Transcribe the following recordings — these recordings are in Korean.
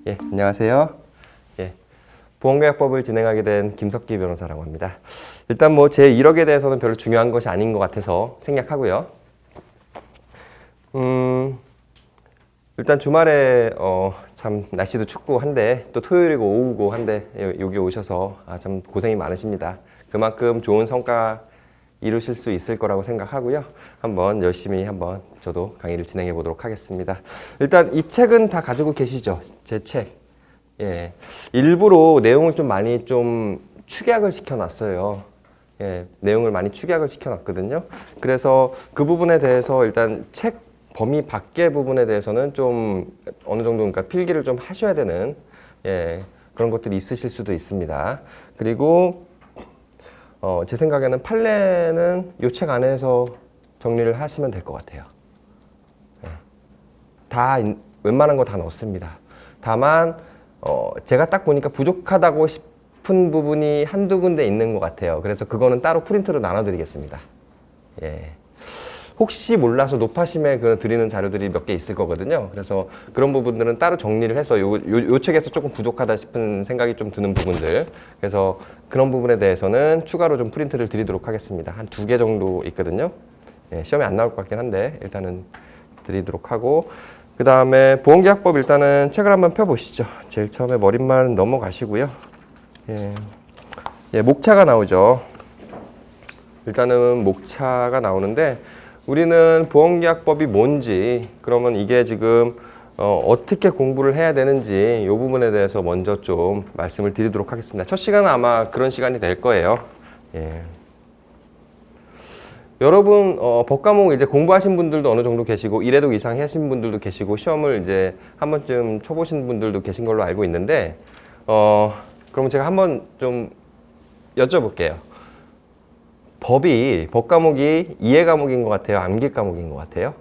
예, 안녕하세요. 예, 보험계약법을 진행하게 된 김석기 변호사라고 합니다. 일단 뭐 제 1억에 대해서는 별로 중요한 것이 아닌 것 같아서 생략하고요. 일단 주말에 참 날씨도 춥고 한데 또 토요일이고 오후고 한데 여기 오셔서 참 고생이 많으십니다. 그만큼 좋은 성과 이루실 수 있을 거라고 생각하고요. 한번 열심히 한번 저도 강의를 진행해 보도록 하겠습니다. 일단 이 책은 다 가지고 계시죠? 제 책. 예. 일부러 내용을 좀 많이 좀 축약을 시켜놨어요. 예. 내용을 많이 축약을 시켜놨거든요. 그래서 그 부분에 대해서 일단 책 범위 밖의 부분에 대해서는 좀 어느 정도 그러니까 필기를 좀 하셔야 되는 그런 것들이 있으실 수도 있습니다. 그리고 제 생각에는 판례는 이 책 안에서 정리를 하시면 될 것 같아요. 다 웬만한 거 다 넣었습니다. 다만 제가 딱 보니까 부족하다고 싶은 부분이 한두 군데 있는 것 같아요. 그래서 그거는 따로 프린트로 나눠드리겠습니다. 예. 혹시 몰라서 노파심에 드리는 자료들이 몇 개 있을 거거든요. 그래서 그런 부분들은 따로 정리를 해서 요 책에서 조금 부족하다 싶은 생각이 좀 드는 부분들. 그래서 그런 부분에 대해서는 추가로 좀 프린트를 드리도록 하겠습니다. 한 2개 정도 있거든요. 예, 시험에 안 나올 것 같긴 한데 일단은 드리도록 하고 그 다음에 보험계약법 일단은 책을 한번 펴보시죠. 제일 처음에 머릿말 넘어가시고요. 예, 목차가 나오죠. 일단은 목차가 나오는데 우리는 보험계약법이 뭔지 그러면 이게 지금 어떻게 공부를 해야 되는지 이 부분에 대해서 먼저 좀 말씀을 드리도록 하겠습니다. 첫 시간은 아마 그런 시간이 될 거예요. 예. 여러분 법 과목 이제 공부하신 분들도 어느 정도 계시고 1회독 이상 하신 분들도 계시고 시험을 이제 한 번쯤 쳐보신 분들도 계신 걸로 알고 있는데 그러면 제가 한번 좀 여쭤볼게요. 법 과목이 이해 과목인 것 같아요? 암기 과목인 것 같아요?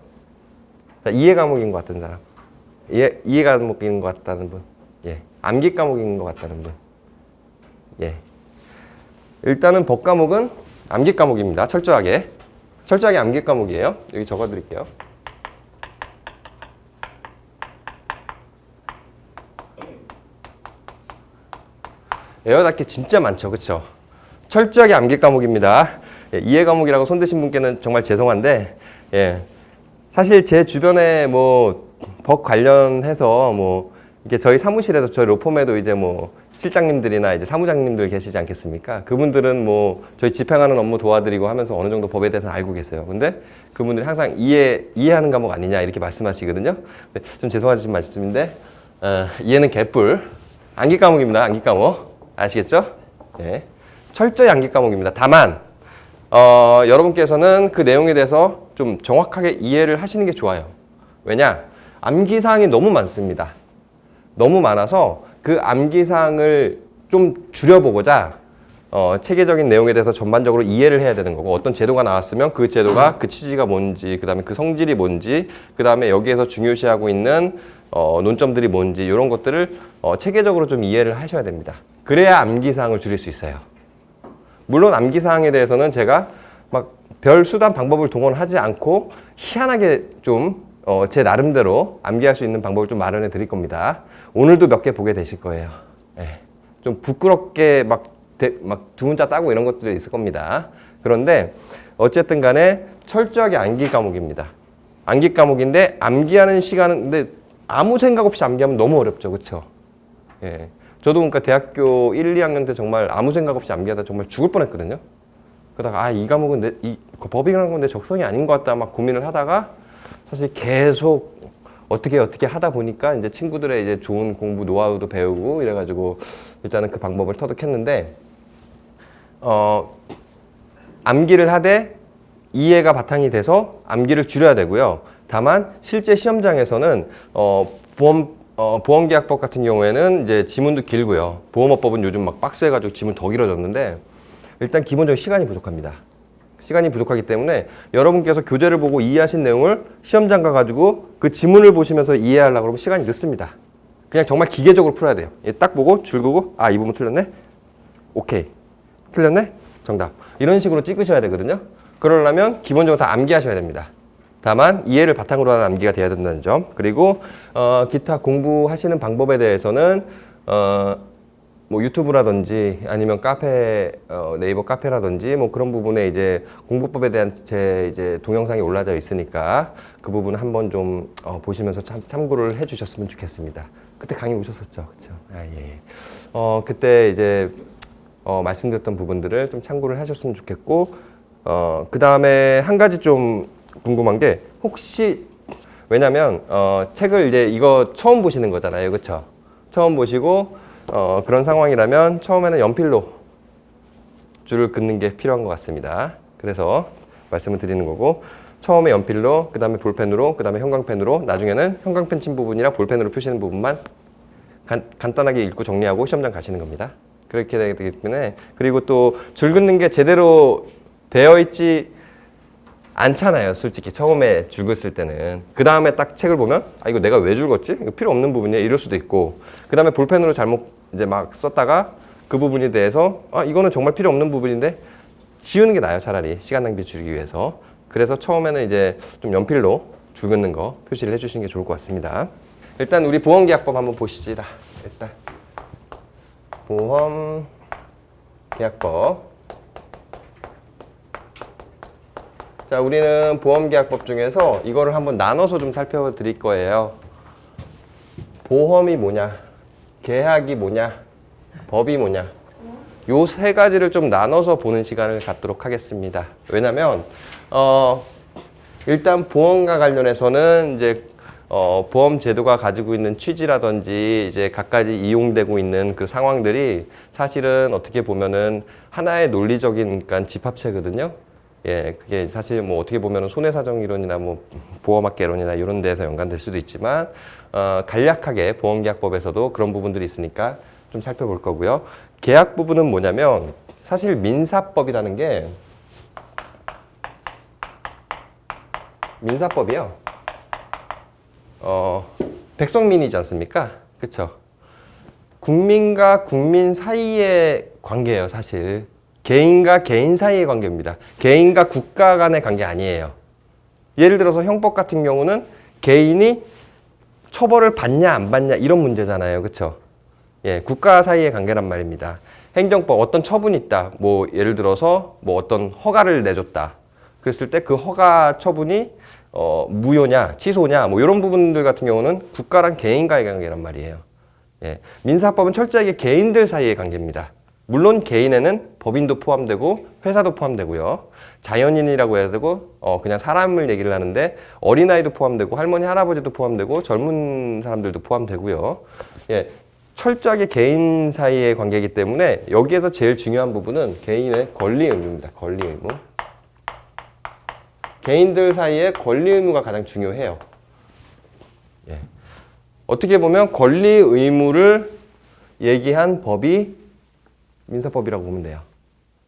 자, 이해 과목인 것 같은 사람? 이해 과목인 것 같다는 분? 예. 암기 과목인 것 같다는 분? 예. 일단은 법 과목은 암기 과목입니다. 철저하게 암기 과목이에요. 여기 적어 드릴게요. 에어닫기 진짜 많죠. 그쵸? 철저하게 암기 과목입니다. 예, 이해 과목이라고 손드신 분께는 정말 죄송한데, 예. 사실 제 주변에 법 관련해서 이게 저희 사무실에서 저희 로펌에도 이제 실장님들이나 이제 사무장님들 계시지 않겠습니까? 그분들은 저희 집행하는 업무 도와드리고 하면서 어느 정도 법에 대해서 알고 계세요. 근데 그분들이 항상 이해하는 과목 아니냐 이렇게 말씀하시거든요. 좀 죄송하신 말씀인데, 이해는 개뿔. 암기 과목입니다. 암기 과목. 아시겠죠? 예. 철저히 암기 과목입니다. 다만 여러분께서는 그 내용에 대해서 좀 정확하게 이해를 하시는 게 좋아요. 왜냐? 암기사항이 너무 많습니다. 너무 많아서 그 암기사항을 좀 줄여보고자 체계적인 내용에 대해서 전반적으로 이해를 해야 되는 거고 어떤 제도가 나왔으면 그 제도가 그 취지가 뭔지 그 다음에 그 성질이 뭔지 그 다음에 여기에서 중요시하고 있는 논점들이 뭔지 이런 것들을 체계적으로 좀 이해를 하셔야 됩니다. 그래야 암기사항을 줄일 수 있어요. 물론 암기사항에 대해서는 제가 별 수단 방법을 동원하지 않고 희한하게 좀 제 나름대로 암기할 수 있는 방법을 좀 마련해 드릴 겁니다. 오늘도 몇 개 보게 되실 거예요. 예. 좀 부끄럽게 두 문자 따고 이런 것들이 있을 겁니다. 그런데 어쨌든 간에 철저하게 암기 과목입니다. 암기 과목인데 암기하는 시간은 근데 아무 생각 없이 암기하면 너무 어렵죠. 그렇죠? 예. 저도 그러니까 대학교 1, 2학년 때 정말 아무 생각 없이 암기하다 정말 죽을 뻔했거든요. 그러다가 이 과목은 법이라는 건 내 적성이 아닌 것 같다 막 고민을 하다가 사실 계속 어떻게 하다 보니까 이제 친구들의 이제 좋은 공부 노하우도 배우고 이래가지고 일단은 그 방법을 터득했는데 암기를 하되 이해가 바탕이 돼서 암기를 줄여야 되고요. 다만 실제 시험장에서는 보험계약법 같은 경우에는 이제 지문도 길고요. 보험업법은 요즘 막 빡세해가지고 지문 더 길어졌는데 일단 기본적인 시간이 부족합니다. 시간이 부족하기 때문에 여러분께서 교재를 보고 이해하신 내용을 시험장 가가지고 그 지문을 보시면서 이해하려고 그러면 시간이 늦습니다. 그냥 정말 기계적으로 풀어야 돼요. 딱 보고 줄 긋고 이 부분 틀렸네? 오케이. 틀렸네? 정답. 이런 식으로 찍으셔야 되거든요. 그러려면 기본적으로 다 암기하셔야 됩니다. 다만 이해를 바탕으로 하는 암기가 돼야 된다는 점. 그리고 기타 공부하시는 방법에 대해서는 뭐 유튜브라든지 아니면 카페 네이버 카페라든지 뭐 그런 부분에 이제 공부법에 대한 제 이제 동영상이 올라져 있으니까 그 부분 한번 좀 보시면서 참고를 해주셨으면 좋겠습니다. 그때 강의 오셨었죠, 그렇죠? 아, 예. 그때 이제 말씀드렸던 부분들을 좀 참고를 하셨으면 좋겠고, 그 다음에 한 가지 좀 궁금한 게 혹시 왜냐면 책을 이제 이거 처음 보시는 거잖아요, 그렇죠? 처음 보시고 그런 상황이라면 처음에는 연필로 줄을 긋는 게 필요한 것 같습니다. 그래서 말씀을 드리는 거고, 처음에 연필로, 그 다음에 볼펜으로, 그 다음에 형광펜으로, 나중에는 형광펜 친 부분이랑 볼펜으로 표시하는 부분만 간단하게 읽고 정리하고 시험장 가시는 겁니다. 그렇게 되기 때문에, 그리고 또 줄 긋는 게 제대로 되어 있지 않잖아요, 솔직히 처음에 줄 긋을 때는. 그 다음에 딱 책을 보면 이거 내가 왜 줄 긋지? 이거 필요 없는 부분이야, 이럴 수도 있고, 그 다음에 볼펜으로 잘못 이제 막 썼다가 그 부분에 대해서 이거는 정말 필요 없는 부분인데 지우는 게 나아요, 차라리 시간 낭비 줄이기 위해서. 그래서 처음에는 이제 좀 연필로 줄 긋는 거 표시를 해주시는 게 좋을 것 같습니다. 일단 우리 보험계약법 한번 보시지다. 일단 보험계약법. 자, 우리는 보험계약법 중에서 이거를 한번 나눠서 좀 살펴드릴 거예요. 보험이 뭐냐, 계약이 뭐냐, 법이 뭐냐, 요 세 가지를 좀 나눠서 보는 시간을 갖도록 하겠습니다. 왜냐면 일단 보험과 관련해서는 이제 보험 제도가 가지고 있는 취지라든지 이제 각가지 이용되고 있는 그 상황들이 사실은 어떻게 보면은 하나의 논리적인 그러니까 집합체거든요. 예, 그게 사실 뭐 어떻게 보면은 손해사정 이론이나 뭐 보험학개론이나 이런 데서 연관될 수도 있지만 간략하게 보험계약법에서도 그런 부분들이 있으니까 좀 살펴볼 거고요. 계약 부분은 뭐냐면 사실 민사법이라는 게 민사법이요. 백성민이지 않습니까? 그렇죠? 국민과 국민 사이의 관계예요, 사실. 개인과 개인 사이의 관계입니다. 개인과 국가 간의 관계 아니에요. 예를 들어서 형법 같은 경우는 개인이 처벌을 받냐 안 받냐 이런 문제잖아요, 그렇죠? 예, 국가 사이의 관계란 말입니다. 행정법 어떤 처분이 있다. 뭐 예를 들어서 뭐 어떤 허가를 내줬다. 그랬을 때 그 허가 처분이 무효냐, 취소냐, 뭐 이런 부분들 같은 경우는 국가랑 개인과의 관계란 말이에요. 예, 민사법은 철저하게 개인들 사이의 관계입니다. 물론 개인에는 법인도 포함되고 회사도 포함되고요. 자연인이라고 해야 되고 그냥 사람을 얘기를 하는데 어린아이도 포함되고 할머니, 할아버지도 포함되고 젊은 사람들도 포함되고요. 예, 철저하게 개인 사이의 관계이기 때문에 여기에서 제일 중요한 부분은 개인의 권리 의무입니다. 권리 의무. 개인들 사이의 권리 의무가 가장 중요해요. 예. 어떻게 보면 권리 의무를 얘기한 법이 민사법이라고 보면 돼요.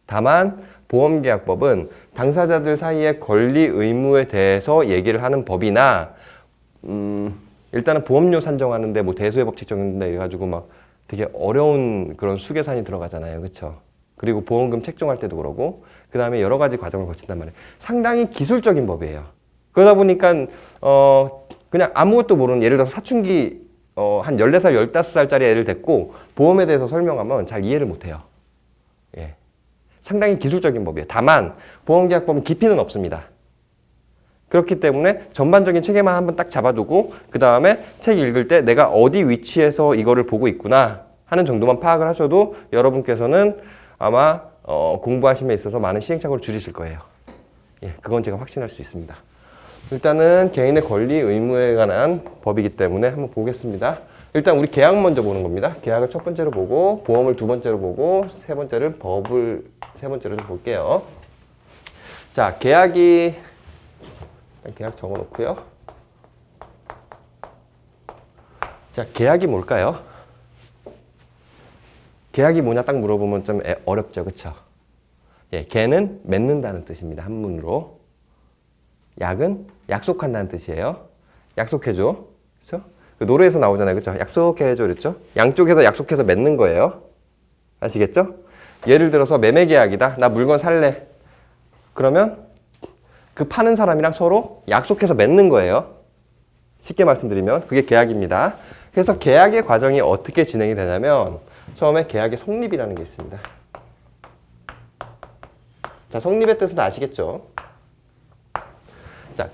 다만 보험계약법은 당사자들 사이의 권리 의무에 대해서 얘기를 하는 법이나 일단은 보험료 산정하는데 뭐 대수해법칙 적용된다 이래가지고 막 되게 어려운 그런 수계산이 들어가잖아요, 그렇죠? 그리고 보험금 책정할 때도 그러고 그 다음에 여러 가지 과정을 거친단 말이에요. 상당히 기술적인 법이에요. 그러다 보니까 그냥 아무것도 모르는, 예를 들어서 사춘기 한 14살, 15살짜리 애를 데리고 보험에 대해서 설명하면 잘 이해를 못해요. 예. 상당히 기술적인 법이에요. 다만 보험계약법은 깊이는 없습니다. 그렇기 때문에 전반적인 체계만 한번 딱 잡아두고 그 다음에 책 읽을 때 내가 어디 위치에서 이거를 보고 있구나 하는 정도만 파악을 하셔도 여러분께서는 아마 공부하심에 있어서 많은 시행착오를 줄이실 거예요. 예, 그건 제가 확신할 수 있습니다. 일단은 개인의 권리 의무에 관한 법이기 때문에 한번 보겠습니다. 일단 우리 계약 먼저 보는 겁니다. 계약을 첫 번째로 보고 보험을 두 번째로 보고 세 번째는 법을 세 번째로 좀 볼게요. 자, 계약 적어 놓고요. 자, 계약이 뭘까요? 계약이 뭐냐 딱 물어보면 좀 어렵죠, 그쵸? 예, 계는 맺는다는 뜻입니다, 한문으로. 약은 약속한다는 뜻이에요. 약속해줘, 그쵸? 그 노래에서 나오잖아요, 그쵸? 약속해줘, 그랬죠? 양쪽에서 약속해서 맺는 거예요. 아시겠죠? 예를 들어서 매매계약이다. 나 물건 살래. 그러면 그 파는 사람이랑 서로 약속해서 맺는 거예요. 쉽게 말씀드리면 그게 계약입니다. 그래서 계약의 과정이 어떻게 진행이 되냐면 처음에 계약의 성립이라는 게 있습니다. 자, 성립의 뜻은 아시겠죠? 자,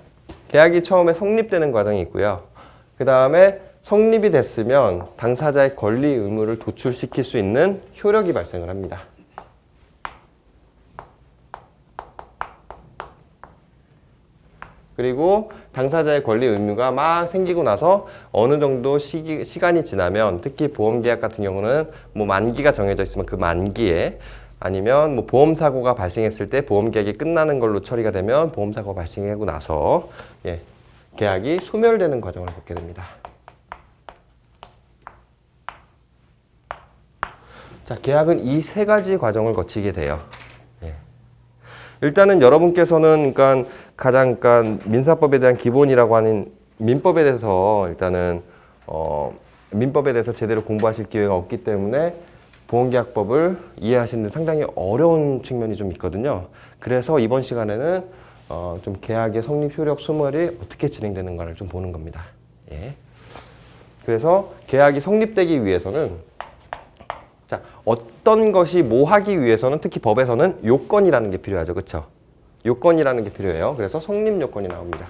계약이 처음에 성립되는 과정이 있고요. 그 다음에 성립이 됐으면 당사자의 권리 의무를 도출시킬 수 있는 효력이 발생을 합니다. 그리고 당사자의 권리 의무가 막 생기고 나서 어느 정도 시간이 지나면 특히 보험계약 같은 경우는 뭐 만기가 정해져 있으면 그 만기에 아니면 뭐 보험사고가 발생했을 때 보험계약이 끝나는 걸로 처리가 되면 보험사고가 발생하고 나서 계약이 소멸되는 과정을 겪게 됩니다. 자, 계약은 이 세 가지 과정을 거치게 돼요. 일단은 여러분께서는 그러니까 가장 민사법에 대한 기본이라고 하는 민법에 대해서 일단은 민법에 대해서 제대로 공부하실 기회가 없기 때문에 보험계약법을 이해하시는 데 상당히 어려운 측면이 좀 있거든요. 그래서 이번 시간에는 좀 계약의 성립 효력 소멸이 어떻게 진행되는가를 좀 보는 겁니다. 예. 그래서 계약이 성립되기 위해서는 자, 어떤 것이 뭐 하기 위해서는 특히 법에서는 요건이라는 게 필요하죠. 그렇죠? 요건이라는 게 필요해요. 그래서 성립 요건이 나옵니다.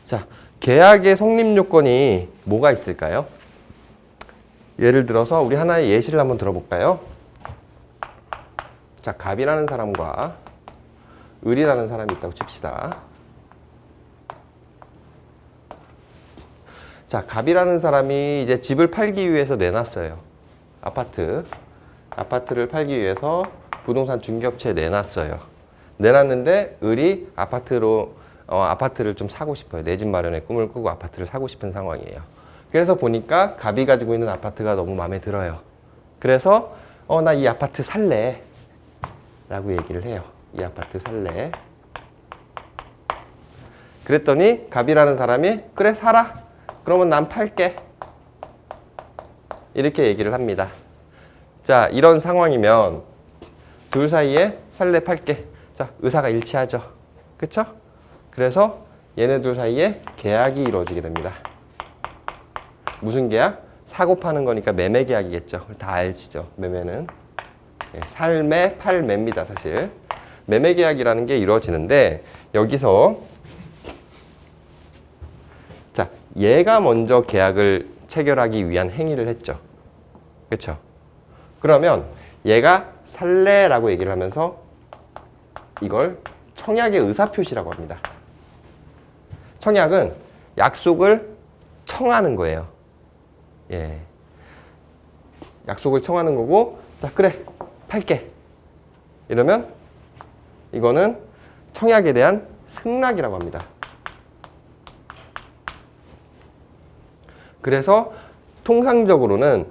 자, 계약의 성립 요건이 뭐가 있을까요? 예를 들어서 우리 하나의 예시를 한번 들어볼까요? 자, 갑이라는 사람과 을이라는 사람이 있다고 칩시다. 자, 갑이라는 사람이 이제 집을 팔기 위해서 내놨어요. 아파트를 팔기 위해서 부동산 중개업체에 내놨어요. 내놨는데 을이 아파트를 좀 사고 싶어요. 내 집 마련의 꿈을 꾸고 아파트를 사고 싶은 상황이에요. 그래서 보니까 갑이 가지고 있는 아파트가 너무 마음에 들어요. 그래서 나 이 아파트 살래 라고 얘기를 해요. 이 아파트 살래. 그랬더니 갑이라는 사람이 그래 사라. 그러면 난 팔게. 이렇게 얘기를 합니다. 자, 이런 상황이면 둘 사이에 살래 팔게. 자, 의사가 일치하죠. 그쵸? 그래서 얘네들 사이에 계약이 이루어지게 됩니다. 무슨 계약? 사고 파는 거니까 매매 계약이겠죠. 다 알시죠? 매매는. 살매, 팔매입니다. 사실. 매매 계약이라는 게 이루어지는데 여기서 자, 얘가 먼저 계약을 체결하기 위한 행위를 했죠. 그렇죠? 그러면 얘가 살래라고 얘기를 하면서 이걸 청약의 의사표시라고 합니다. 청약은 약속을 청하는 거예요. 예. 약속을 청하는 거고, 자, 그래, 팔게. 이러면 이거는 청약에 대한 승낙이라고 합니다. 그래서 통상적으로는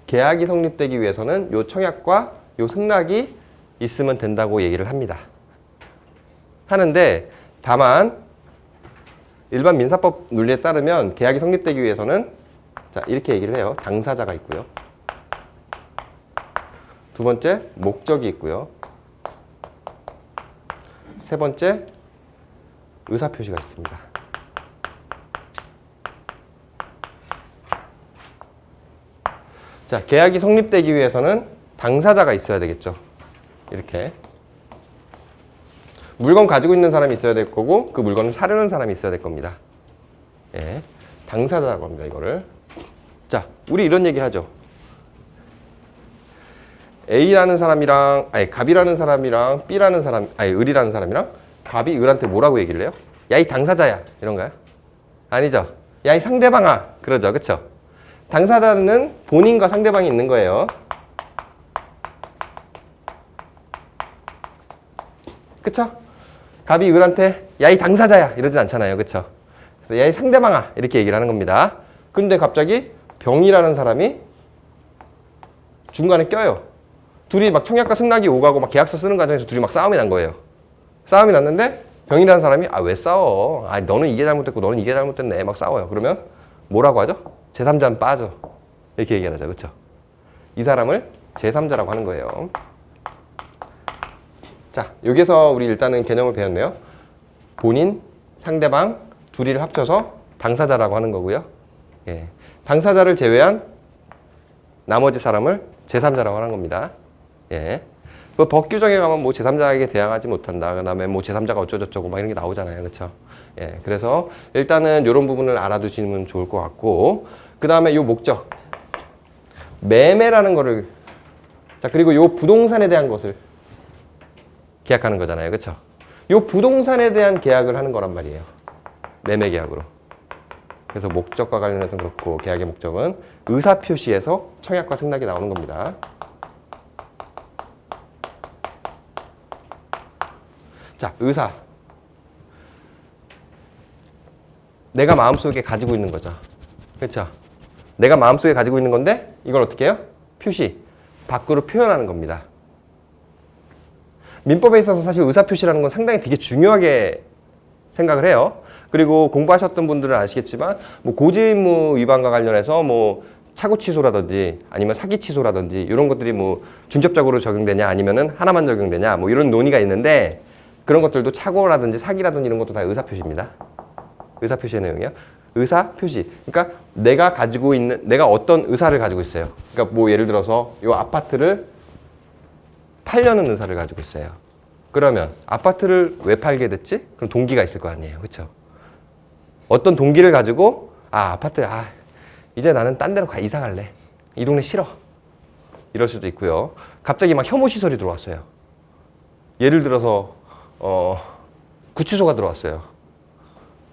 계약이 성립되기 위해서는 요 청약과 요 승낙이 있으면 된다고 얘기를 합니다. 하는데 다만 일반 민사법 논리에 따르면 계약이 성립되기 위해서는 자, 이렇게 얘기를 해요. 당사자가 있고요. 두 번째, 목적이 있고요. 세 번째, 의사표시가 있습니다. 자, 계약이 성립되기 위해서는 당사자가 있어야 되겠죠. 이렇게. 물건 가지고 있는 사람이 있어야 될 거고 그 물건을 사려는 사람이 있어야 될 겁니다. 예, 당사자라고 합니다. 이거를. 자, 우리 이런 얘기 하죠. A라는 사람이랑 갑이라는 사람이랑 B라는 사람 을이라는 사람이랑 갑이 을한테 뭐라고 얘기를 해요? 야, 이 당사자야. 이런가요? 아니죠. 야, 이 상대방아. 그러죠. 그쵸? 당사자는 본인과 상대방이 있는 거예요. 그쵸? 갑이 을한테 야, 이 당사자야 이러진 않잖아요. 그쵸? 그래서 야, 이 상대방아 이렇게 얘기를 하는 겁니다. 근데 갑자기 병이라는 사람이 중간에 껴요. 둘이 막 청약과 승낙이 오가고 막 계약서 쓰는 과정에서 둘이 막 싸움이 난 거예요. 싸움이 났는데 병이라는 사람이 왜 싸워? 너는 이게 잘못됐고 너는 이게 잘못됐네. 막 싸워요. 그러면 뭐라고 하죠? 제3자는 빠져. 이렇게 얘기하죠. 그쵸? 이 사람을 제3자라고 하는 거예요. 자, 여기서 우리 일단은 개념을 배웠네요. 본인, 상대방, 둘이를 합쳐서 당사자라고 하는 거고요. 예. 당사자를 제외한 나머지 사람을 제3자라고 하는 겁니다. 예. 그 법 규정에 가면 뭐 제3자에게 대항하지 못한다. 그 다음에 뭐 제3자가 어쩌고저쩌고 막 이런 게 나오잖아요. 그쵸? 예. 그래서 일단은 이런 부분을 알아두시면 좋을 것 같고, 그 다음에 요 목적. 매매라는 거를, 자, 그리고 요 부동산에 대한 것을 계약하는 거잖아요. 그쵸? 요 부동산에 대한 계약을 하는 거란 말이에요. 매매 계약으로. 그래서 목적과 관련해서 그렇고, 계약의 목적은 의사표시에서 청약과 승낙이 나오는 겁니다. 자, 의사. 내가 마음속에 가지고 있는 거죠. 그렇죠? 내가 마음속에 가지고 있는 건데 이걸 어떻게 해요? 표시. 밖으로 표현하는 겁니다. 민법에 있어서 사실 의사표시라는 건 상당히 되게 중요하게 생각을 해요. 그리고 공부하셨던 분들은 아시겠지만 뭐 고지의무 위반과 관련해서 뭐 차고 취소라든지 아니면 사기 취소라든지 이런 것들이 뭐 중첩적으로 적용되냐 아니면은 하나만 적용되냐 뭐 이런 논의가 있는데, 그런 것들도 차고라든지 사기라든지 이런 것도 다 의사표시입니다. 의사표시의 내용이요. 의사표시. 그러니까 내가 가지고 있는, 내가 어떤 의사를 가지고 있어요. 그러니까 뭐 예를 들어서 이 아파트를 팔려는 의사를 가지고 있어요. 그러면 아파트를 왜 팔게 됐지? 그럼 동기가 있을 거 아니에요. 그렇죠? 어떤 동기를 가지고 아파트 이제 나는 딴 데로 이사 갈래. 이 동네 싫어. 이럴 수도 있고요. 갑자기 막 혐오 시설이 들어왔어요. 예를 들어서 구치소가 들어왔어요.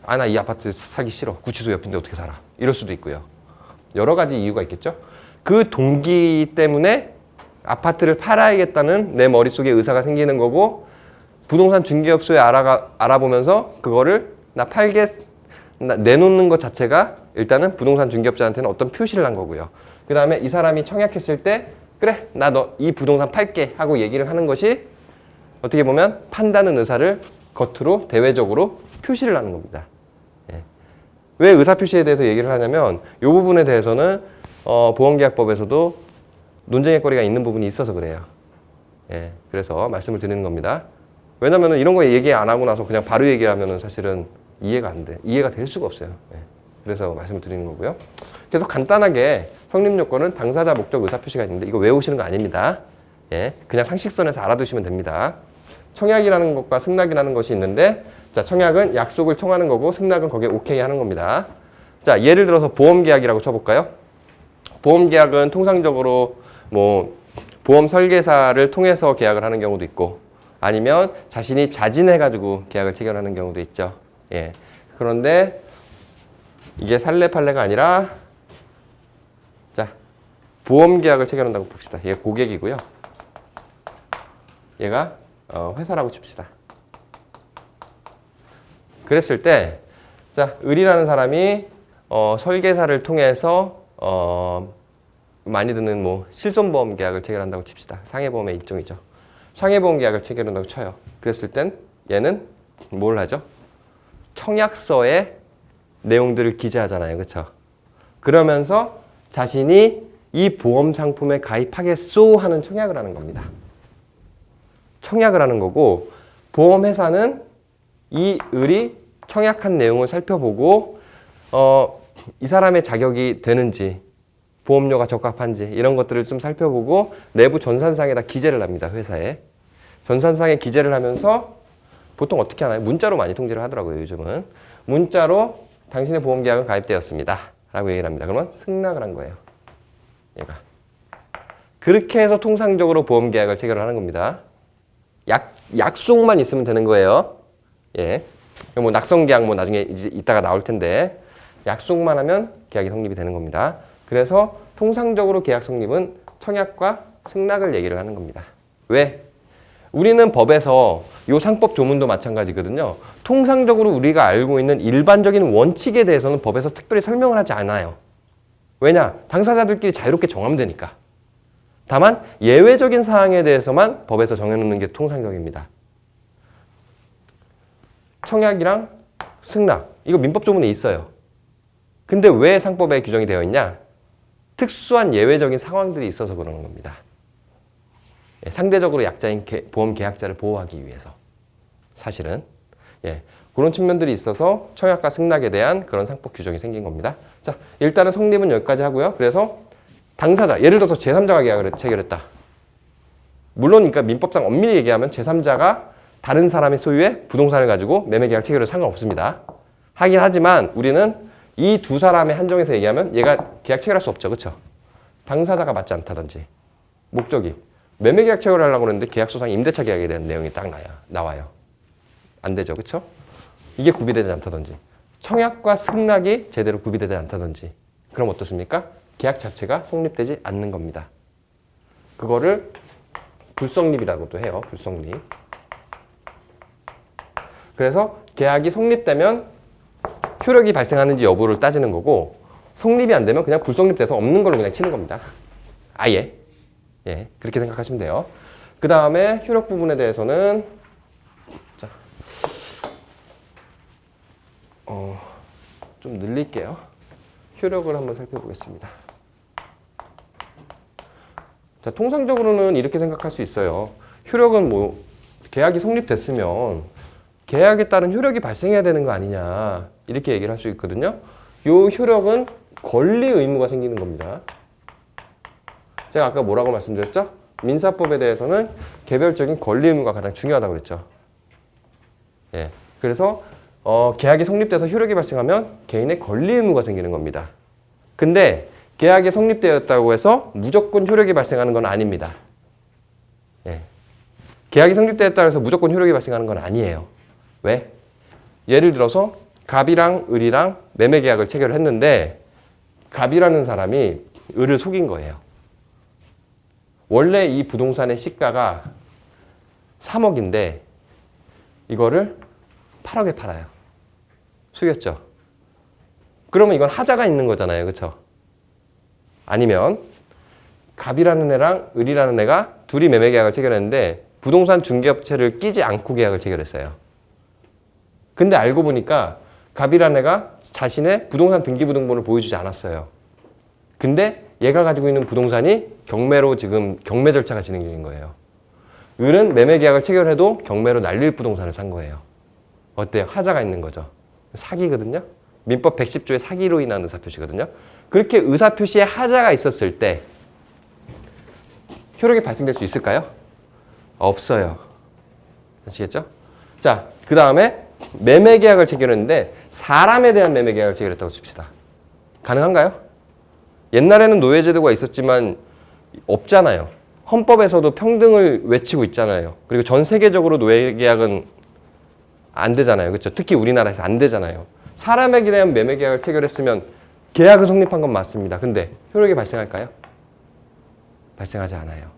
나 이 아파트 살기 싫어. 구치소 옆인데 어떻게 살아. 이럴 수도 있고요. 여러 가지 이유가 있겠죠. 그 동기 때문에 아파트를 팔아야겠다는 내 머릿속에 의사가 생기는 거고, 부동산 중개업소에 알아보면서 그거를 내놓는 것 자체가 일단은 부동산 중개업자한테는 어떤 표시를 한 거고요. 그 다음에 이 사람이 청약했을 때 그래 나 너 이 부동산 팔게 하고 얘기를 하는 것이 어떻게 보면 판다는 의사를 겉으로 대외적으로 표시를 하는 겁니다. 예. 왜 의사표시에 대해서 얘기를 하냐면 이 부분에 대해서는 보험계약법에서도 논쟁의 거리가 있는 부분이 있어서 그래요. 예. 그래서 말씀을 드리는 겁니다. 왜냐면 이런 거 얘기 안 하고 나서 그냥 바로 얘기하면 사실은 이해가 안 돼. 이해가 될 수가 없어요. 예. 그래서 말씀을 드리는 거고요. 그래서 간단하게 성립 요건은 당사자, 목적, 의사표시가 있는데 이거 외우시는 거 아닙니다. 예. 그냥 상식선에서 알아두시면 됩니다. 청약이라는 것과 승낙이라는 것이 있는데, 자, 청약은 약속을 청하는 거고 승낙은 거기에 오케이 하는 겁니다. 자, 예를 들어서 보험계약이라고 쳐볼까요? 보험계약은 통상적으로 뭐 보험 설계사를 통해서 계약을 하는 경우도 있고, 아니면 자신이 자진해가지고 계약을 체결하는 경우도 있죠. 예. 그런데 이게 살래팔래가 아니라, 자, 보험계약을 체결한다고 봅시다. 얘 고객이고요. 얘가 회사라고 칩시다. 그랬을 때, 자, 을이라는 사람이 설계사를 통해서 많이 드는 뭐 실손보험 계약을 체결한다고 칩시다. 상해보험의 일종이죠. 상해보험 계약을 체결한다고 쳐요. 그랬을 땐 얘는 뭘 하죠? 청약서에 내용들을 기재하잖아요. 그렇죠? 그러면서 자신이 이 보험 상품에 가입하겠소 하는 청약을 하는 겁니다. 청약을 하는 거고, 보험회사는 이 을이 청약한 내용을 살펴보고 이 사람의 자격이 되는지, 보험료가 적합한지 이런 것들을 좀 살펴보고 내부 전산상에다 기재를 합니다. 회사에. 전산상에 기재를 하면서 보통 어떻게 하나요? 문자로 많이 통지를 하더라고요. 요즘은. 문자로 당신의 보험계약은 가입되었습니다. 라고 얘기를 합니다. 그러면 승낙을 한 거예요. 얘가. 그렇게 해서 통상적으로 보험계약을 체결을 하는 겁니다. 약속만 있으면 되는 거예요. 예. 뭐 낙성계약 뭐 나중에 이따가 나올 텐데, 약속만 하면 계약이 성립이 되는 겁니다. 그래서 통상적으로 계약 성립은 청약과 승낙을 얘기를 하는 겁니다. 왜? 우리는 법에서 이 상법 조문도 마찬가지거든요. 통상적으로 우리가 알고 있는 일반적인 원칙에 대해서는 법에서 특별히 설명을 하지 않아요. 왜냐? 당사자들끼리 자유롭게 정하면 되니까. 다만 예외적인 사항에 대해서만 법에서 정해놓는 게 통상적입니다. 청약이랑 승낙, 이거 민법 조문에 있어요. 근데 왜 상법에 규정이 되어 있냐? 특수한 예외적인 상황들이 있어서 그러는 겁니다. 예, 상대적으로 약자인 보험 계약자를 보호하기 위해서 사실은 예, 그런 측면들이 있어서 청약과 승낙에 대한 그런 상법 규정이 생긴 겁니다. 자, 일단은 성립은 여기까지 하고요. 그래서 당사자, 예를 들어서 제3자가 계약을 체결했다. 물론 그러니까 민법상 엄밀히 얘기하면 제3자가 다른 사람의 소유의 부동산을 가지고 매매 계약 체결해도 상관없습니다. 하긴 하지만 우리는 이 두 사람의 한정에서 얘기하면 얘가 계약 체결할 수 없죠. 그렇죠? 당사자가 맞지 않다든지 목적이 매매 계약 체결을 하려고 그러는데 계약서상 임대차 계약에 대한 내용이 딱 나와요. 안 되죠. 그렇죠? 이게 구비되지 않다든지 청약과 승낙이 제대로 구비되지 않다든지 그럼 어떻습니까? 계약 자체가 성립되지 않는 겁니다. 그거를 불성립이라고도 해요. 불성립. 그래서 계약이 성립되면 효력이 발생하는지 여부를 따지는 거고 성립이 안 되면 그냥 불성립돼서 없는 걸로 그냥 치는 겁니다. 아예. 예, 그렇게 생각하시면 돼요. 그 다음에 효력 부분에 대해서는 자, 좀 늘릴게요. 효력을 한번 살펴보겠습니다. 자, 통상적으로는 이렇게 생각할 수 있어요. 효력은 뭐 계약이 성립됐으면 계약에 따른 효력이 발생해야 되는 거 아니냐 이렇게 얘기를 할 수 있거든요. 요 효력은 권리 의무가 생기는 겁니다. 제가 아까 뭐라고 말씀드렸죠? 민사법에 대해서는 개별적인 권리 의무가 가장 중요하다고 그랬죠. 예, 그래서 계약이 성립돼서 효력이 발생하면 개인의 권리 의무가 생기는 겁니다. 근데 계약이 성립되었다고 해서 무조건 효력이 발생하는 건 아닙니다. 예. 계약이 성립되었다고 해서 무조건 효력이 발생하는 건 아니에요. 왜? 예를 들어서 갑이랑 을이랑 매매 계약을 체결을 했는데 갑이라는 사람이 을을 속인 거예요. 원래 이 부동산의 시가가 3억인데 이거를 8억에 팔아요. 속였죠? 그러면 이건 하자가 있는 거잖아요. 그렇죠? 아니면 갑이라는 애랑 을이라는 애가 둘이 매매 계약을 체결했는데 부동산 중개업체를 끼지 않고 계약을 체결했어요. 근데 알고 보니까 갑이라는 애가 자신의 부동산 등기부등본을 보여주지 않았어요. 근데 얘가 가지고 있는 부동산이 경매로 지금 경매 절차가 진행 중인 거예요. 을은 매매 계약을 체결해도 경매로 날릴 부동산을 산 거예요. 어때요? 하자가 있는 거죠. 사기거든요. 민법 110조의 사기로 인한 의사표시거든요. 그렇게 의사표시에 하자가 있었을 때 효력이 발생될 수 있을까요? 없어요. 아시겠죠? 자, 그 다음에 매매 계약을 체결했는데 사람에 대한 매매 계약을 체결했다고 칩시다. 가능한가요? 옛날에는 노예제도가 있었지만 없잖아요. 헌법에서도 평등을 외치고 있잖아요. 그리고 전 세계적으로 노예 계약은 안 되잖아요. 그렇죠? 특히 우리나라에서 안 되잖아요. 사람에게 대한 매매 계약을 체결했으면 계약은 성립한 건 맞습니다. 근데 효력이 발생할까요? 발생하지 않아요.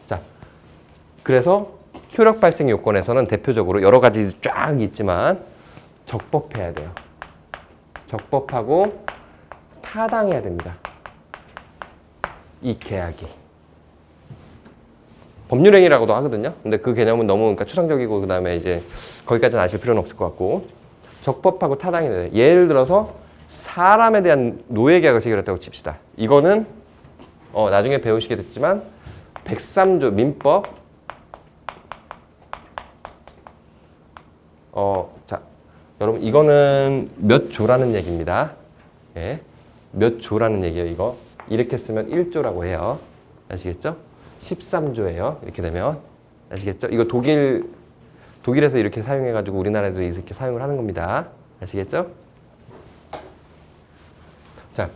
자, 그래서 효력 발생 요건에서는 대표적으로 여러 가지 쫙 있지만 적법해야 돼요. 적법하고 타당해야 됩니다. 이 계약이. 법률행위라고도 하거든요. 근데 그 개념은 너무 그러니까 추상적이고 그다음에 이제 거기까지는 아실 필요는 없을 것 같고 적법하고 타당해야 돼요. 예를 들어서 사람에 대한 노예 계약을 체결했다고 칩시다. 이거는 나중에 배우시게 됐지만 103조 민법 자, 여러분 이거는 몇 조라는 얘기입니다. 예. 몇 조라는 얘기예요, 이거. 이렇게 쓰면 1조라고 해요. 아시겠죠? 13조예요. 이렇게 되면. 아시겠죠? 이거 독일에서 이렇게 사용해 가지고 우리나라에도 이렇게 사용을 하는 겁니다. 아시겠죠? 자,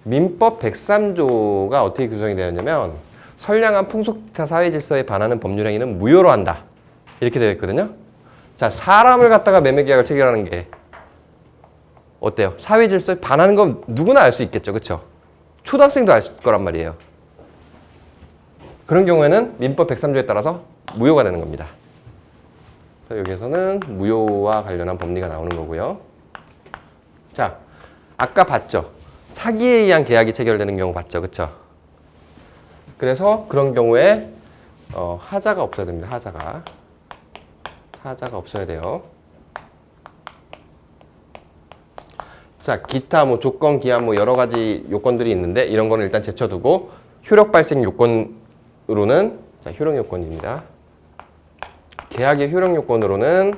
민법 103조가 어떻게 규정이 되었냐면 선량한 풍속기타 사회질서에 반하는 법률행위는 무효로 한다. 이렇게 되어 있거든요. 자, 사람을 갖다가 매매계약을 체결하는 게 어때요? 사회질서에 반하는 건 누구나 알 수 있겠죠. 그렇죠? 초등학생도 알 거란 말이에요. 그런 경우에는 민법 103조에 따라서 무효가 되는 겁니다. 여기에서는 무효와 관련한 법리가 나오는 거고요. 자, 아까 봤죠? 사기에 의한 계약이 체결되는 경우 봤죠? 그렇죠? 그래서 그런 경우에 하자가 없어야 됩니다. 하자가 없어야 돼요. 자, 기타 뭐 조건, 기한 뭐 여러 가지 요건들이 있는데 이런 거는 일단 제쳐두고 효력 발생 요건 자, 효력 요건입니다. 계약의 효력 요건으로는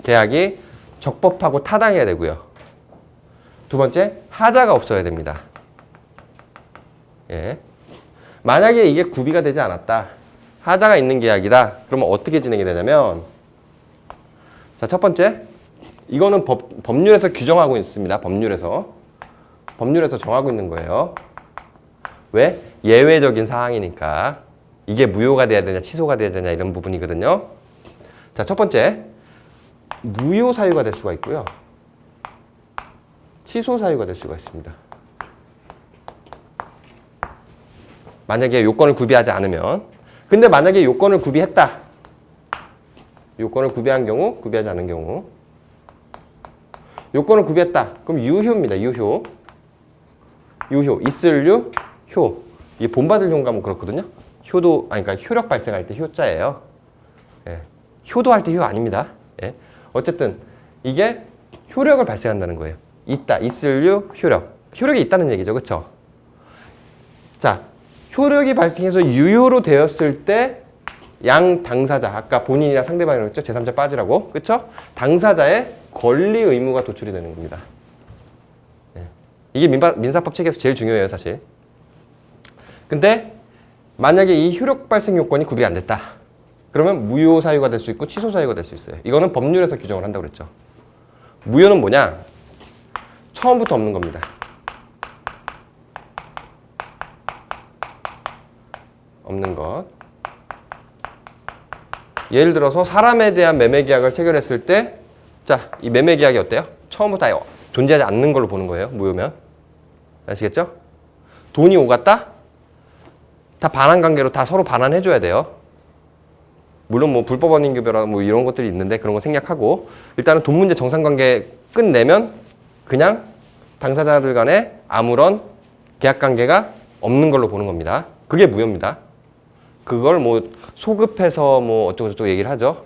계약이 적법하고 타당해야 되고요. 두 번째, 하자가 없어야 됩니다. 예. 만약에 이게 구비가 되지 않았다. 하자가 있는 계약이다. 그러면 어떻게 진행이 되냐면, 자, 첫 번째, 이거는 법률에서 규정하고 있습니다. 법률에서 정하고 있는 거예요. 왜? 예외적인 사항이니까. 이게 무효가 돼야 되냐, 취소가 돼야 되냐 이런 부분이거든요. 자, 첫 번째, 무효 사유가 될 수가 있고요. 취소 사유가 될 수가 있습니다. 만약에 요건을 구비하지 않으면. 근데 만약에 요건을 구비했다. 요건을 구비한 경우, 구비하지 않은 경우. 요건을 구비했다. 그럼 유효입니다. 유효. 있을 유, 효. 이게 본받을 효인가 뭐 그렇거든요. 효도, 아니, 그러니까 효력 발생할 때 효자예요. 예. 효도할 때 효 아닙니다. 예. 어쨌든 이게 효력을 발생한다는 거예요. 있다, 있을 유, 효력. 효력이 있다는 얘기죠. 그쵸? 자, 효력이 발생해서 유효로 되었을 때 양 당사자, 아까 본인이랑 상대방이라고 했죠? 제3자 빠지라고. 그쵸? 당사자의 권리 의무가 도출이 되는 겁니다. 예. 이게 민사법 체계에서 제일 중요해요, 사실. 근데 만약에 이 효력 발생 요건이 구비가 안 됐다. 그러면 무효 사유가 될 수 있고 취소 사유가 될 수 있어요. 이거는 법률에서 규정을 한다고 그랬죠. 무효는 뭐냐? 처음부터 없는 겁니다. 없는 것. 예를 들어서 사람에 대한 매매 계약을 체결했을 때, 자, 이 매매 계약이 어때요? 처음부터 아예 존재하지 않는 걸로 보는 거예요. 무효면. 아시겠죠? 돈이 오갔다? 다 반환 관계로 다 서로 반환해줘야 돼요. 물론 뭐 불법 원인급여라 뭐 이런 것들이 있는데 그런 거 생략하고 일단은 돈 문제 정상 관계 끝내면 그냥 당사자들 간에 아무런 계약 관계가 없는 걸로 보는 겁니다. 그게 무효입니다. 그걸 뭐 소급해서 뭐 어쩌고저쩌고 얘기를 하죠.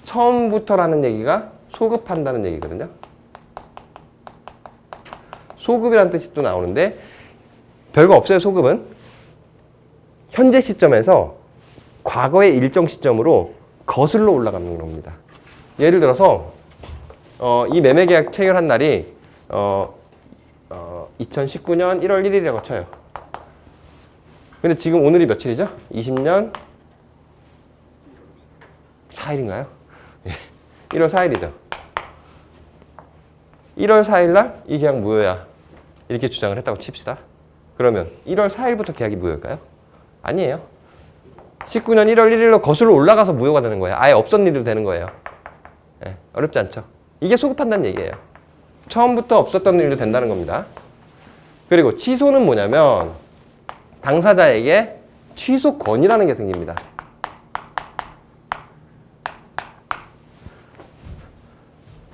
처음부터라는 얘기가 소급한다는 얘기거든요. 소급이라는 뜻이 또 나오는데 별거 없어요. 소급은 현재 시점에서 과거의 일정 시점으로 거슬러 올라가는 겁니다. 예를 들어서 이 매매 계약 체결한 날이 2019년 1월 1일이라고 쳐요. 근데 지금 오늘이 며칠이죠? 20년 4일인가요? 1월 4일이죠. 1월 4일 날 이 계약 무효야. 이렇게 주장을 했다고 칩시다. 그러면 1월 4일부터 계약이 무효일까요? 아니에요. 19년 1월 1일로 거슬러 올라가서 무효가 되는 거예요. 아예 없던 일도 되는 거예요. 네, 어렵지 않죠? 이게 소급한다는 얘기예요. 처음부터 없었던 일도 된다는 겁니다. 그리고 취소는 뭐냐면 당사자에게 취소권이라는 게 생깁니다.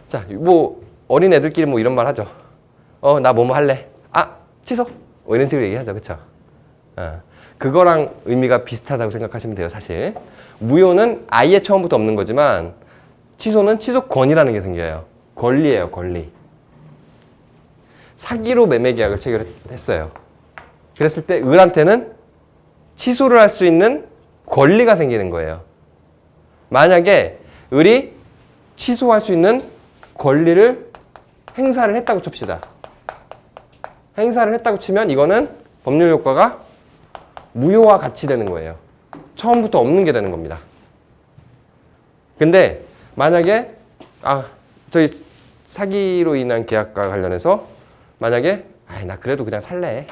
자, 뭐 어린 애들끼리 뭐 이런 말 하죠. 나 뭐뭐 할래. 아, 취소. 뭐 이런 식으로 얘기하죠. 그쵸? 그거랑 의미가 비슷하다고 생각하시면 돼요. 사실 무효는 아예 처음부터 없는 거지만 취소는 취소권이라는 게 생겨요. 권리예요. 권리. 사기로 매매 계약을 체결했어요. 그랬을 때 을한테는 취소를 할 수 있는 권리가 생기는 거예요. 만약에 을이 취소할 수 있는 권리를 행사를 했다고 칩시다. 행사를 했다고 치면 이거는 법률 효과가 무효와 같이 되는 거예요. 처음부터 없는 게 되는 겁니다. 근데 만약에 저희 사기로 인한 계약과 관련해서 만약에 나 그래도 그냥 살래.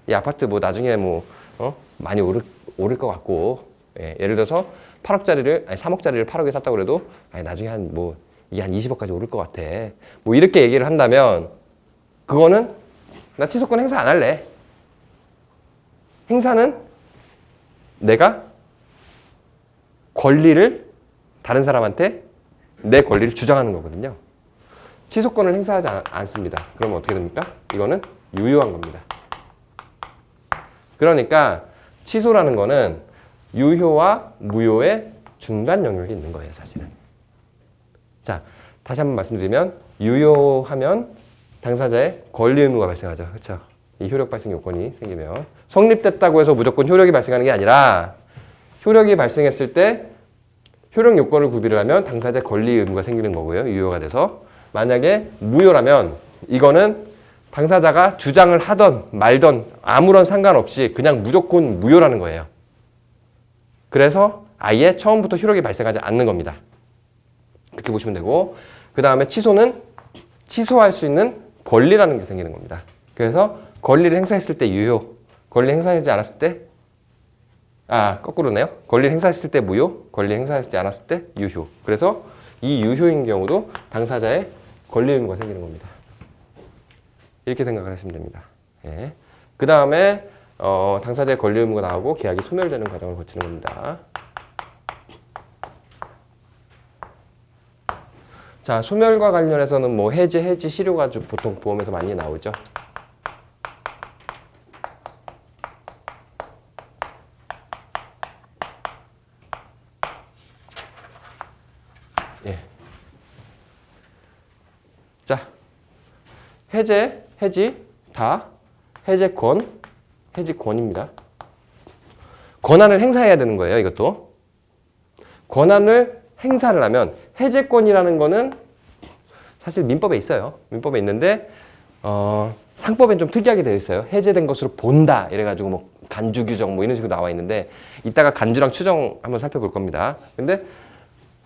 이 아파트 뭐 나중에 뭐 많이 오를 것 같고 예를 들어서 3억짜리를 8억에 샀다고 그래도 나중에 이게 한 20억까지 오를 것 같아. 뭐 이렇게 얘기를 한다면 그거는 나 취소권 행사 안 할래. 행사는 내가 권리를 다른 사람한테 내 권리를 주장하는 거거든요. 취소권을 행사하지 않습니다. 그러면 어떻게 됩니까? 이거는 유효한 겁니다. 그러니까 취소라는 거는 유효와 무효의 중간 영역이 있는 거예요, 사실은. 자, 다시 한번 말씀드리면 유효하면 당사자의 권리 의무가 발생하죠. 그렇죠? 이 효력 발생 요건이 생기면 성립됐다고 해서 무조건 효력이 발생하는 게 아니라 효력이 발생했을 때 효력 요건을 구비를 하면 당사자의 권리 의무가 생기는 거고요. 유효가 돼서. 만약에 무효라면 이거는 당사자가 주장을 하던 말던 아무런 상관없이 그냥 무조건 무효라는 거예요. 그래서 아예 처음부터 효력이 발생하지 않는 겁니다. 그렇게 보시면 되고, 그 다음에 취소는 취소할 수 있는 권리라는 게 생기는 겁니다. 그래서 권리를 행사했을 때 유효, 권리 행사하지 않았을 때, 거꾸로네요. 권리를 행사했을 때 무효, 권리 행사하지 않았을 때 유효. 그래서 이 유효인 경우도 당사자의 권리 의무가 생기는 겁니다. 이렇게 생각을 하시면 됩니다. 예. 그 다음에 당사자의 권리 의무가 나오고 계약이 소멸되는 과정을 거치는 겁니다. 자, 소멸과 관련해서는 뭐 해지, 실효가 보통 보험에서 많이 나오죠. 예. 자, 해지 다 해지권입니다. 권한을 행사해야 되는 거예요, 이것도. 권한을 행사를 하면 해제권이라는 거는 사실 민법에 있어요. 민법에 있는데 상법엔 좀 특이하게 되어 있어요. 해제된 것으로 본다 이래가지고 뭐 간주 규정 뭐 이런 식으로 나와 있는데 이따가 간주랑 추정 한번 살펴볼 겁니다. 근데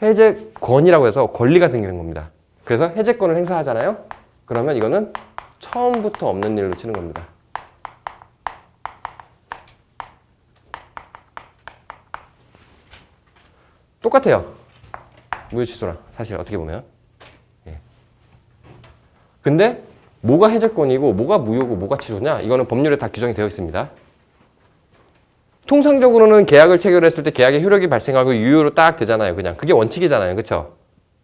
해제권이라고 해서 권리가 생기는 겁니다. 그래서 해제권을 행사하잖아요. 그러면 이거는 처음부터 없는 일로 치는 겁니다. 똑같아요. 무효 취소랑 사실 어떻게 보면. 예. 근데 뭐가 해제권이고 뭐가 무효고 뭐가 취소냐? 이거는 법률에 다 규정이 되어 있습니다. 통상적으로는 계약을 체결했을 때 계약의 효력이 발생하고 유효로 딱 되잖아요. 그냥 그게 원칙이잖아요. 그렇죠?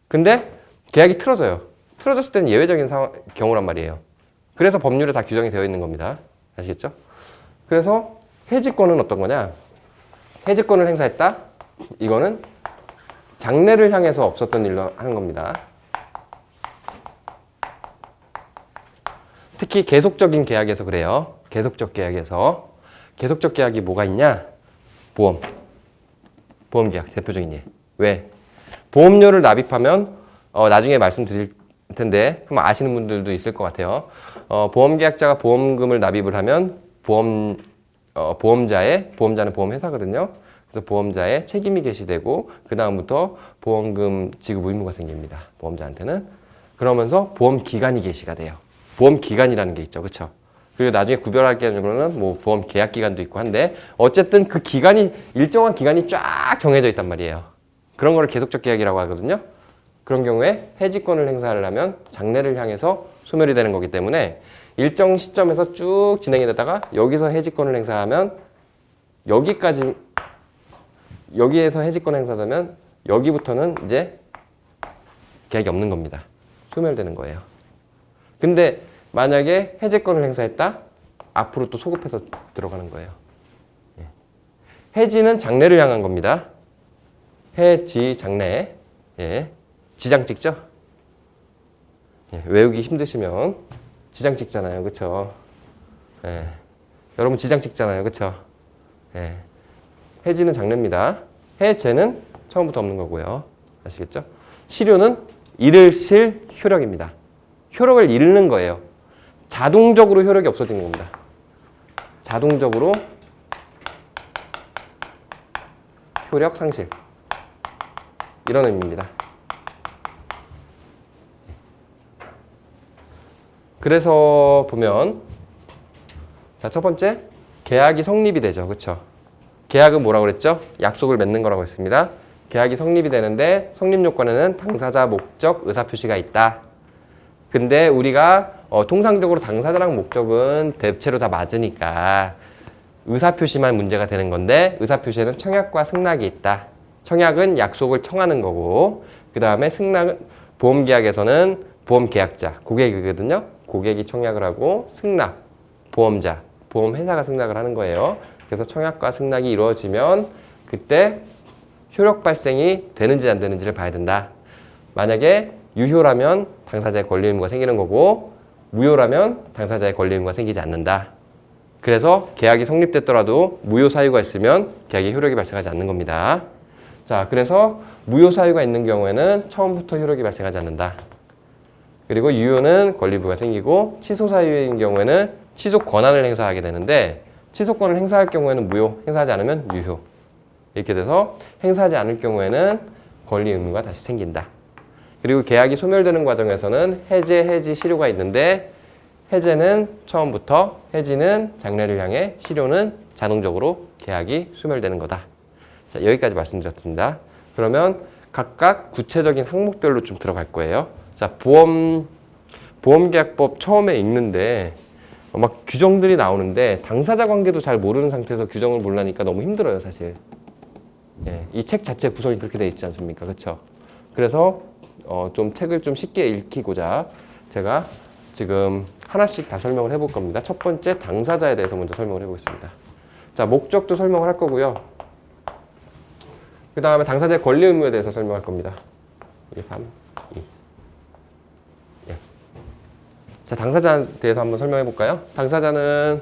근데 계약이 틀어져요. 틀어졌을 때는 예외적인 경우란 말이에요. 그래서 법률에 다 규정이 되어 있는 겁니다. 아시겠죠? 그래서 해지권은 어떤 거냐? 해지권을 행사했다. 이거는 장래를 향해서 없었던 일로 하는 겁니다. 특히 계속적인 계약에서 그래요. 계속적 계약에서. 계속적 계약이 뭐가 있냐? 보험계약 대표적인 예. 왜? 보험료를 납입하면 나중에 말씀드릴 텐데 한번 아시는 분들도 있을 것 같아요. 보험계약자가 보험금을 납입을 하면 보험자는 보험회사거든요. 그래서 보험자의 책임이 개시되고 그 다음부터 보험금 지급 의무가 생깁니다. 보험자한테는. 그러면서 보험기간이 개시가 돼요. 보험기간이라는 게 있죠. 그렇죠? 그리고 나중에 구별하기로는 뭐 보험 계약 기간도 있고 한데 어쨌든 그 기간이 일정한 기간이 쫙 정해져 있단 말이에요. 그런 거를 계속적 계약이라고 하거든요. 그런 경우에 해지권을 행사를 하면 장래를 향해서 소멸이 되는 거기 때문에 일정 시점에서 쭉 진행이 되다가 여기서 해지권을 행사하면 여기에서 해지권 행사하면 여기부터는 이제 계약이 없는 겁니다. 소멸되는 거예요. 근데 만약에 해제권을 행사했다? 앞으로 또 소급해서 들어가는 거예요. 해지는 장래를 향한 겁니다. 해지, 장래. 예. 지장 찍죠? 예. 외우기 힘드시면 지장 찍잖아요. 그쵸? 예. 여러분 지장 찍잖아요. 그쵸? 예. 해지는 장래입니다. 해제는 처음부터 없는 거고요. 아시겠죠? 실효는 잃을 효력입니다. 효력을 잃는 거예요. 자동적으로 효력이 없어지는 겁니다. 자동적으로 효력 상실. 이런 의미입니다. 그래서 보면 자, 첫 번째 계약이 성립이 되죠. 그렇죠? 계약은 뭐라고 그랬죠? 약속을 맺는 거라고 했습니다. 계약이 성립이 되는데 성립 요건에는 당사자 목적 의사표시가 있다. 근데 우리가 통상적으로 당사자랑 목적은 대체로 다 맞으니까 의사표시만 문제가 되는 건데 의사표시에는 청약과 승낙이 있다. 청약은 약속을 청하는 거고 그 다음에 승낙은 보험계약에서는 보험계약자, 고객이거든요. 고객이 청약을 하고 승낙, 보험자, 보험회사가 승낙을 하는 거예요. 그래서 청약과 승낙이 이루어지면 그때 효력 발생이 되는지 안 되는지를 봐야 된다. 만약에 유효라면 당사자의 권리 의무가 생기는 거고 무효라면 당사자의 권리 의무가 생기지 않는다. 그래서 계약이 성립됐더라도 무효 사유가 있으면 계약의 효력이 발생하지 않는 겁니다. 자, 그래서 무효 사유가 있는 경우에는 처음부터 효력이 발생하지 않는다. 그리고 유효는 권리부가 생기고 취소 사유인 경우에는 취소 권한을 행사하게 되는데 취소권을 행사할 경우에는 무효, 행사하지 않으면 유효. 이렇게 돼서 행사하지 않을 경우에는 권리 의무가 다시 생긴다. 그리고 계약이 소멸되는 과정에서는 해제, 해지, 실효가 있는데 해제는 처음부터, 해지는 장래를 향해, 실효는 자동적으로 계약이 소멸되는 거다. 자, 여기까지 말씀드렸습니다. 그러면 각각 구체적인 항목별로 좀 들어갈 거예요. 자, 보험계약법 처음에 읽는데 막 규정들이 나오는데 당사자 관계도 잘 모르는 상태에서 규정을 보려니까 너무 힘들어요, 사실. 예, 이 책 자체 구성이 그렇게 돼 있지 않습니까? 그렇죠? 그래서 좀 책을 좀 쉽게 읽히고자 제가 지금 하나씩 다 설명을 해볼 겁니다. 첫 번째 당사자에 대해서 먼저 설명을 해보겠습니다. 자, 목적도 설명을 할 거고요. 그 다음에 당사자의 권리 의무에 대해서 설명할 겁니다. 이게 3, 2. 예. 자, 당사자에 대해서 한번 설명해 볼까요? 당사자는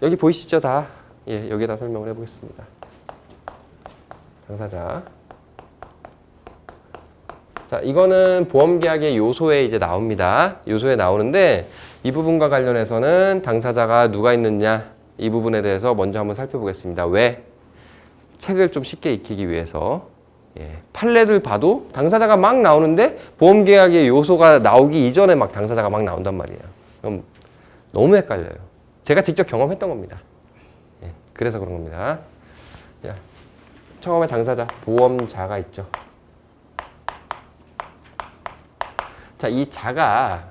여기 보이시죠? 다. 예, 여기다 설명을 해보겠습니다. 당사자. 자, 이거는 보험계약의 요소에 이제 나옵니다. 요소에 나오는데 이 부분과 관련해서는 당사자가 누가 있느냐 이 부분에 대해서 먼저 한번 살펴보겠습니다. 왜? 책을 좀 쉽게 익히기 위해서. 예, 판례들 봐도 당사자가 막 나오는데 보험계약의 요소가 나오기 이전에 막 당사자가 막 나온단 말이에요. 그럼 너무 헷갈려요. 제가 직접 경험했던 겁니다. 예, 그래서 그런 겁니다. 야, 처음에 당사자, 보험자가 있죠. 자, 이 자가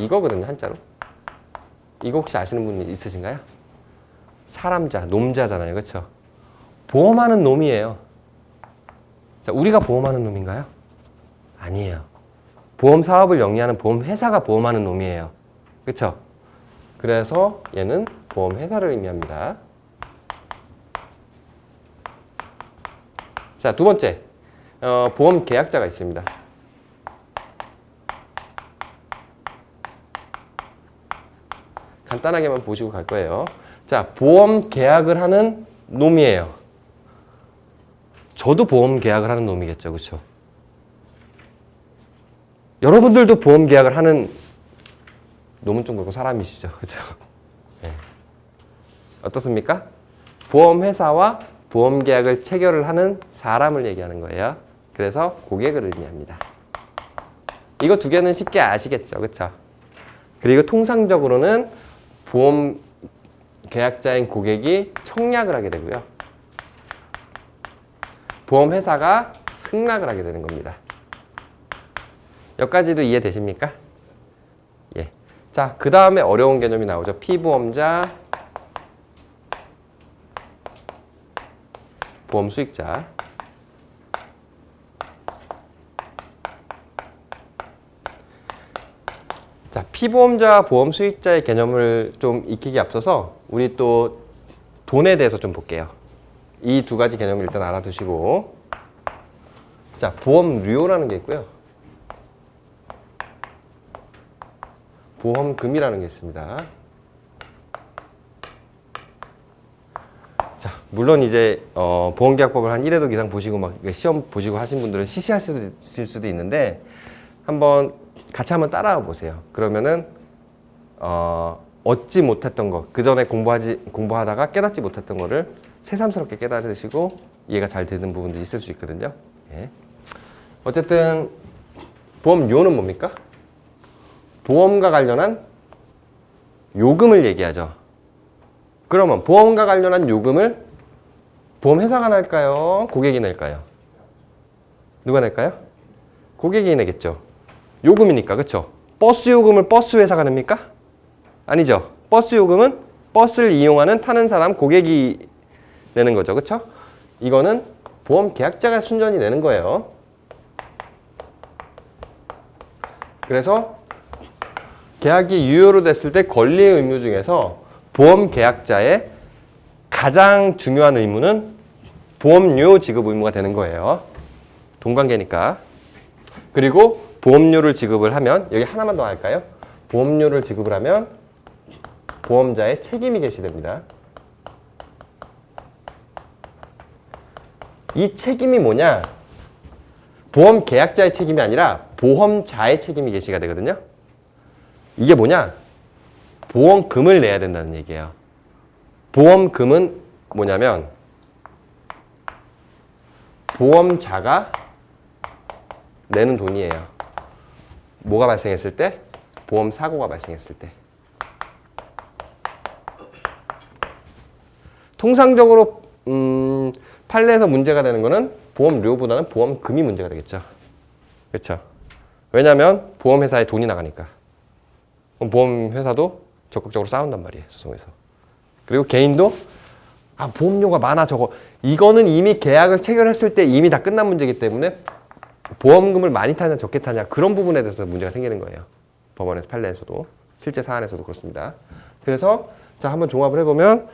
이거거든요, 한자로. 이거 혹시 아시는 분 있으신가요? 사람자, 놈자잖아요, 그렇죠? 보험하는 놈이에요. 자, 우리가 보험하는 놈인가요? 아니에요. 보험 사업을 영위하는 보험회사가 보험하는 놈이에요. 그렇죠? 그래서 얘는 보험회사를 의미합니다. 자, 두 번째, 보험계약자가 있습니다. 간단하게만 보시고 갈 거예요. 자, 보험 계약을 하는 놈이에요. 저도 보험 계약을 하는 놈이겠죠, 그렇죠? 여러분들도 보험 계약을 하는 놈은 좀 그렇고 사람이시죠, 그렇죠? 네. 어떻습니까? 보험회사와 보험 계약을 체결을 하는 사람을 얘기하는 거예요. 그래서 고객을 의미합니다. 이거 두 개는 쉽게 아시겠죠, 그렇죠? 그리고 통상적으로는 보험 계약자인 고객이 청약을 하게 되고요. 보험회사가 승낙을 하게 되는 겁니다. 여기까지도 이해되십니까? 예. 자, 그 다음에 어려운 개념이 나오죠. 피보험자, 보험 수익자. 자, 피보험자, 보험 수익자의 개념을 좀 익히기 앞서서 우리 또 돈에 대해서 좀 볼게요. 이 두 가지 개념을 일단 알아두시고, 자, 보험료라는 게 있고요. 보험금이라는 게 있습니다. 자, 물론 이제 보험계약법을 한 1회독 이상 보시고 막 시험 보시고 하신 분들은 시시하실 수도 있는데 한번 같이 한번 따라와 보세요. 그러면은 얻지 못했던 거, 그 전에 공부하다가 깨닫지 못했던 거를 새삼스럽게 깨달으시고 이해가 잘 되는 부분도 있을 수 있거든요. 예. 어쨌든 보험료는 뭡니까? 보험과 관련한 요금을 얘기하죠. 그러면 보험과 관련한 요금을 보험회사가 낼까요? 고객이 낼까요? 누가 낼까요? 고객이 내겠죠. 요금이니까, 그렇죠? 버스 요금을 버스 회사가 냅니까? 아니죠. 버스 요금은 버스를 이용하는 타는 사람, 고객이 내는 거죠. 그렇죠? 이거는 보험 계약자가 순전히 내는 거예요. 그래서 계약이 유효로 됐을 때 권리의 의무 중에서 보험 계약자의 가장 중요한 의무는 보험료 지급 의무가 되는 거예요. 돈 관계니까. 그리고 보험료를 지급을 하면 여기 하나만 더 할까요? 보험료를 지급을 하면 보험자의 책임이 개시됩니다. 이 책임이 뭐냐? 보험 계약자의 책임이 아니라 보험자의 책임이 개시가 되거든요. 이게 뭐냐? 보험금을 내야 된다는 얘기예요. 보험금은 뭐냐면 보험자가 내는 돈이에요. 뭐가 발생했을 때? 보험 사고가 발생했을 때. 통상적으로 판례에서 문제가 되는 거는 보험료보다는 보험금이 문제가 되겠죠. 그렇죠? 왜냐하면 보험회사에 돈이 나가니까. 그럼 보험회사도 적극적으로 싸운단 말이에요. 소송에서. 그리고 개인도 보험료가 많아 저거. 이거는 이미 계약을 체결했을 때 이미 다 끝난 문제이기 때문에 보험금을 많이 타냐 적게 타냐 그런 부분에 대해서 문제가 생기는 거예요. 법원에서 판례에서도 실제 사안에서도 그렇습니다. 그래서 자 한번 종합을 해보면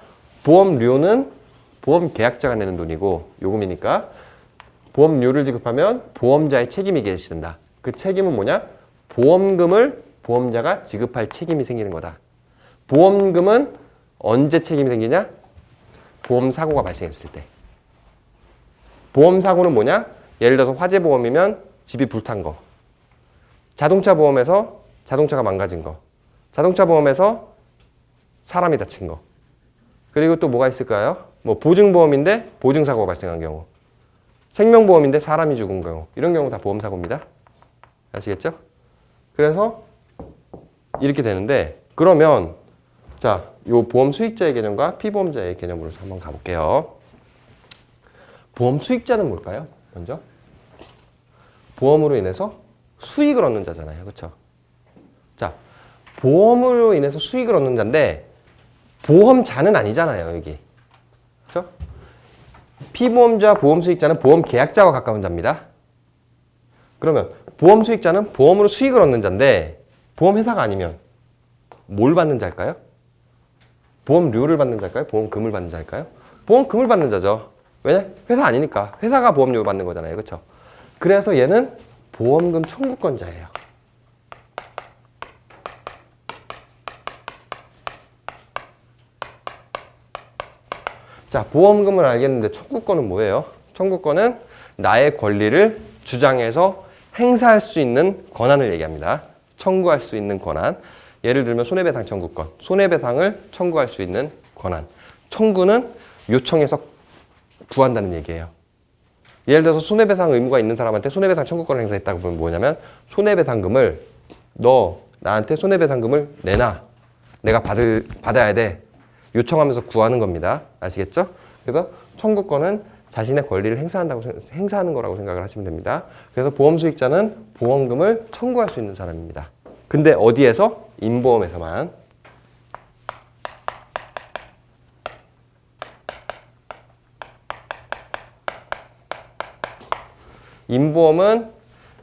보험료는 보험 계약자가 내는 돈이고 요금이니까 보험료를 지급하면 보험자의 책임이 개시된다. 그 책임은 뭐냐? 보험금을 보험자가 지급할 책임이 생기는 거다. 보험금은 언제 책임이 생기냐? 보험사고가 발생했을 때. 보험사고는 뭐냐? 예를 들어서 화재보험이면 집이 불탄 거. 자동차 보험에서 자동차가 망가진 거. 자동차 보험에서 사람이 다친 거. 그리고 또 뭐가 있을까요? 뭐 보증보험인데 보증사고가 발생한 경우. 생명보험인데 사람이 죽은 경우. 이런 경우 다 보험사고입니다. 아시겠죠? 그래서 이렇게 되는데 그러면 자, 요 보험 수익자의 개념과 피보험자의 개념으로 한번 가볼게요. 보험 수익자는 뭘까요? 먼저 보험으로 인해서 수익을 얻는 자잖아요. 그렇죠? 자, 보험으로 인해서 수익을 얻는 자인데 보험자는 아니잖아요. 여기. 그렇죠? 피보험자, 보험 수익자는 보험 계약자와 가까운 자입니다. 그러면 보험 수익자는 보험으로 수익을 얻는 자인데 보험회사가 아니면 뭘 받는 자일까요? 보험료를 받는 자일까요? 보험금을 받는 자일까요? 보험금을 받는 자죠. 왜냐? 회사 아니니까. 회사가 보험료를 받는 거잖아요. 그렇죠? 그래서 얘는 보험금 청구권자예요. 자, 보험금을 알겠는데 청구권은 뭐예요? 청구권은 나의 권리를 주장해서 행사할 수 있는 권한을 얘기합니다. 청구할 수 있는 권한. 예를 들면 손해배상 청구권. 손해배상을 청구할 수 있는 권한. 청구는 요청해서 구한다는 얘기예요. 예를 들어서 손해배상 의무가 있는 사람한테 손해배상 청구권을 행사했다고 보면 뭐냐면 손해배상금을 너 나한테 손해배상금을 내놔. 내가 받아야 돼. 요청하면서 구하는 겁니다. 아시겠죠? 그래서 청구권은 자신의 권리를 행사하는 거라고 생각을 하시면 됩니다. 그래서 보험 수익자는 보험금을 청구할 수 있는 사람입니다. 근데 어디에서? 임보험에서만. 임보험은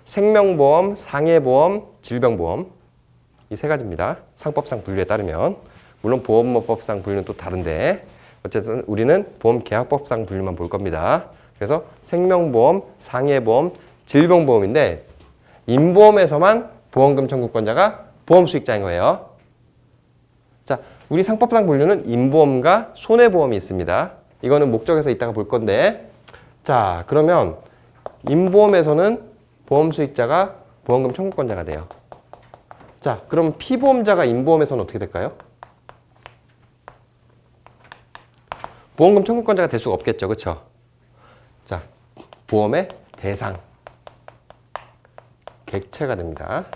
생명보험, 상해보험, 질병보험 이 세 가지입니다. 상법상 분류에 따르면. 물론 보험업법상 분류는 또 다른데 어쨌든 우리는 보험계약법상 분류만 볼 겁니다. 그래서 생명보험, 상해보험, 질병보험인데 임보험에서만 보험금 청구권자가 보험 수익자인 거예요. 자, 우리 상법상 분류는 임보험과 손해보험이 있습니다. 이거는 목적에서 이따가 볼 건데 자, 그러면 임보험에서는 보험 수익자가 보험금 청구권자가 돼요. 자, 그럼 피보험자가 임보험에서는 어떻게 될까요? 보험금 청구권자가 될 수가 없겠죠. 그렇죠? 자, 보험의 대상 객체가 됩니다.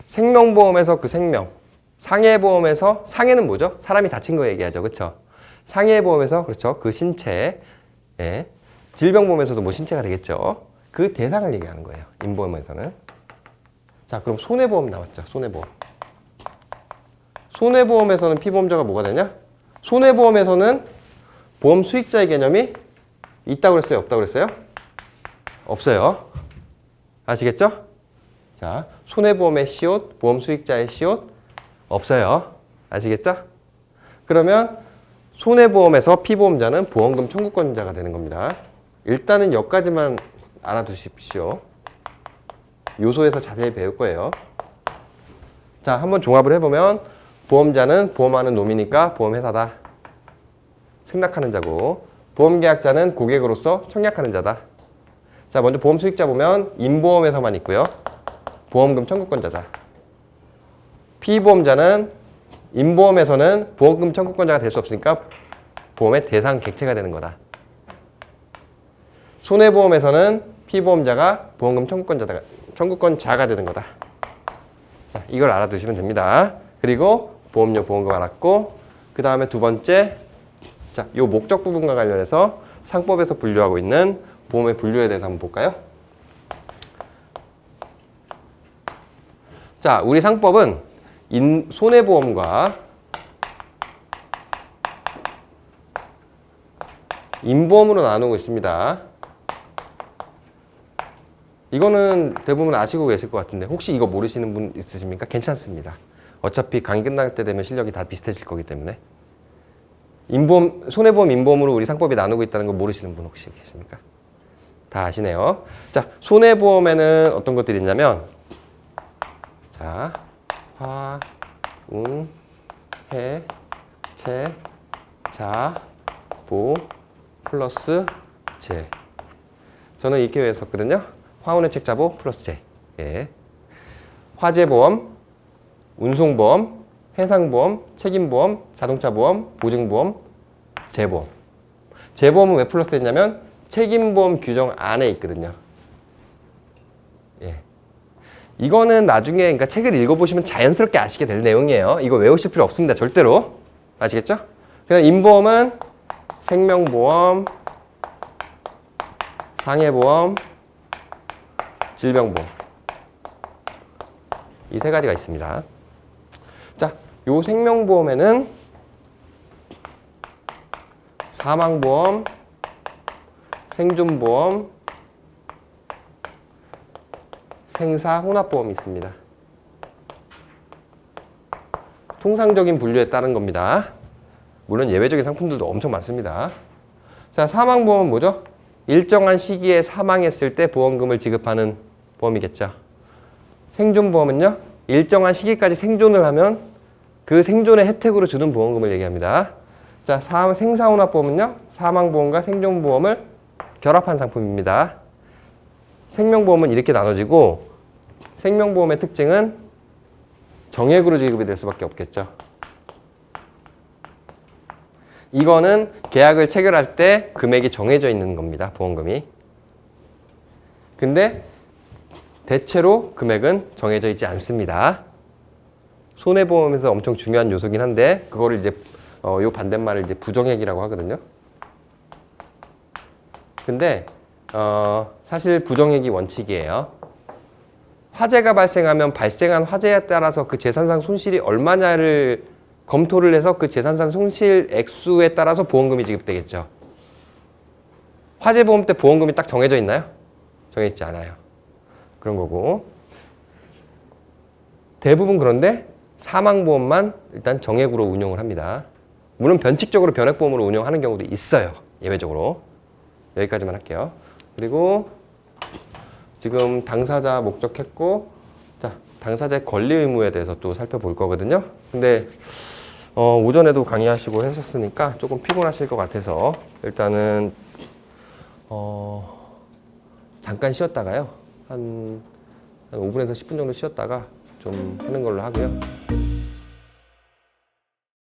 생명보험에서 그 생명, 상해보험에서 상해는 뭐죠? 사람이 다친 거 얘기하죠. 그렇죠? 상해보험에서 그렇죠. 그 신체, 예. 질병보험에서도 뭐 신체가 되겠죠. 그 대상을 얘기하는 거예요. 임보험에서는. 자, 그럼 손해보험 나왔죠. 손해보험. 손해보험에서는 피보험자가 뭐가 되냐? 손해보험에서는 보험 수익자의 개념이 있다고 그랬어요? 없다고 그랬어요? 없어요. 아시겠죠? 자, 손해보험의 시옷, 보험 수익자의 시옷 없어요. 아시겠죠? 그러면 손해보험에서 피보험자는 보험금 청구권자가 되는 겁니다. 일단은 여기까지만 알아두십시오. 요소에서 자세히 배울 거예요. 자, 한번 종합을 해보면 보험자는 보험하는 놈이니까 보험회사다. 승낙하는 자고, 보험계약자는 고객으로서 청약하는 자다. 자, 먼저 보험 수익자 보면 임보험에서만 있고요. 보험금 청구권자자. 피보험자는 임보험에서는 보험금 청구권자가 될 수 없으니까 보험의 대상 객체가 되는 거다. 손해보험에서는 피보험자가 보험금 청구권자가 되는 거다. 자, 이걸 알아두시면 됩니다. 그리고 보험료 보험금 알았고, 그 다음에 두 번째, 자, 요 목적 부분과 관련해서 상법에서 분류하고 있는 보험의 분류에 대해서 한번 볼까요? 자, 우리 상법은 손해보험과 임보험으로 나누고 있습니다. 이거는 대부분 아시고 계실 것 같은데 혹시 이거 모르시는 분 있으십니까? 괜찮습니다. 어차피 강의 끝날 때 되면 실력이 다 비슷해질 거기 때문에. 임보험, 손해보험, 임보험으로 우리 상법이 나누고 있다는 거 모르시는 분 혹시 계십니까? 다 아시네요. 자, 손해보험에는 어떤 것들이 있냐면, 자, 화, 웅, 해, 채, 자, 보, 플러스 재. 저는 이렇게 외웠었거든요. 화운의 책자보 플러스 재. 예. 화재보험, 운송보험, 해상보험, 책임보험, 자동차보험, 보증보험, 재보험. 재보험은 왜 플러스 했냐면 책임보험 규정 안에 있거든요. 예. 이거는 나중에 그러니까 책을 읽어보시면 자연스럽게 아시게 될 내용이에요. 이거 외우실 필요 없습니다. 절대로. 아시겠죠? 그냥 임보험은 생명보험, 상해보험, 질병보험. 이 세 가지가 있습니다. 자, 요 생명보험에는 사망보험, 생존보험, 생사혼합보험이 있습니다. 통상적인 분류에 따른 겁니다. 물론 예외적인 상품들도 엄청 많습니다. 자, 사망보험은 뭐죠? 일정한 시기에 사망했을 때 보험금을 지급하는 보험이겠죠. 생존보험은요, 일정한 시기까지 생존을 하면 그 생존의 혜택으로 주는 보험금을 얘기합니다. 자, 생사혼합보험은요, 사망보험과 생존보험을 결합한 상품입니다. 생명보험은 이렇게 나눠지고, 생명보험의 특징은 정액으로 지급이 될 수밖에 없겠죠. 이거는 계약을 체결할 때 금액이 정해져 있는 겁니다. 보험금이. 근데 대체로 금액은 정해져 있지 않습니다. 손해보험에서 엄청 중요한 요소긴 한데 그거를 이제 요 반대말을 이제 부정액이라고 하거든요. 근데 사실 부정액이 원칙이에요. 화재가 발생하면 발생한 화재에 따라서 그 재산상 손실이 얼마냐를 검토를 해서 그 재산상 손실 액수에 따라서 보험금이 지급되겠죠. 화재보험 때 보험금이 딱 정해져 있나요? 정해져 있지 않아요. 그런 거고. 대부분 그런데 사망보험만 일단 정액으로 운용을 합니다. 물론 변칙적으로 변액보험으로 운용하는 경우도 있어요. 예외적으로. 여기까지만 할게요. 그리고 지금 당사자 목적했고, 자, 당사자의 권리 의무에 대해서 또 살펴볼 거거든요. 근데 오전에도 강의하시고 하셨으니까 조금 피곤하실 것 같아서 일단은 잠깐 쉬었다가요. 한 5분에서 10분 정도 쉬었다가 좀 하는 걸로 하고요.